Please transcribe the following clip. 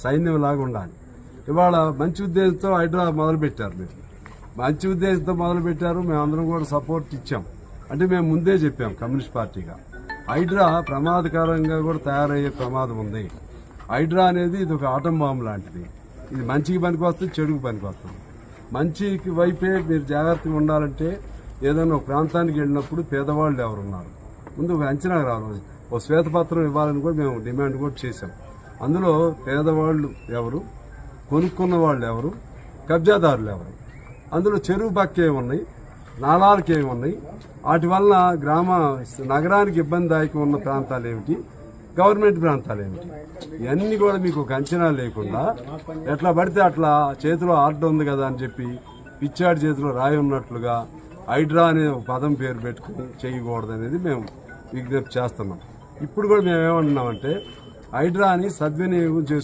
సైన్యంలాగా ఉండాలి. ఇవాళ మంచి ఉద్దేశంతో హైడ్రా మొదలుపెట్టారు. మీరు మంచి ఉద్దేశంతో మొదలుపెట్టారు, మేమందరం కూడా సపోర్ట్ ఇచ్చాం. అంటే మేము ముందే చెప్పాం కమ్యూనిస్ట్ పార్టీగా హైడ్రా ప్రమాదకరంగా కూడా తయారయ్యే ప్రమాదం ఉంది. హైడ్రా అనేది ఇది ఒక ఆటం బాంబు లాంటిది. ఇది మంచికి పనికి వస్తుంది, చెడుకు పనికి వస్తుంది. మంచికి వైపే మీరు జాగ్రత్తగా ఉండాలంటే ఏదైనా ఒక ప్రాంతానికి వెళ్ళినప్పుడు పేదవాళ్ళు ఎవరున్నారు ముందు ఒక అంచనా రావాలి. ఒక శ్వేతపత్రం ఇవ్వాలని కూడా మేము డిమాండ్ కూడా చేశాం. అందులో పేదవాళ్ళు ఎవరు, కొనుక్కున్న వాళ్ళు ఎవరు, కబ్జాదారులు ఎవరు, అందులో చెరువు పక్కే ఉన్నాయి, నాళాలకే ఉన్నాయి, వాటి వల్ల నగరానికి ఇబ్బందిదాయకం ఉన్న ప్రాంతాలు ఏమిటి, గవర్నమెంట్ ప్రాంతాలు ఏమిటి, ఇవన్నీ కూడా మీకు ఒక అంచనా లేకుండా ఎట్లా పడితే అట్లా చేతిలో ఆర్డర్ ఉంది కదా అని చెప్పి పిచ్చాడి చేతిలో రాయి ఉన్నట్లుగా హైడ్రా అనే ఒక పదం పేరు పెట్టుకుని చేయకూడదు అనేది మేము విజ్ఞప్తి చేస్తున్నాం. ఇప్పుడు కూడా మేము ఏమంటున్నామంటే హైడ్రాని సద్వినియోగం చేసుకోవాలి.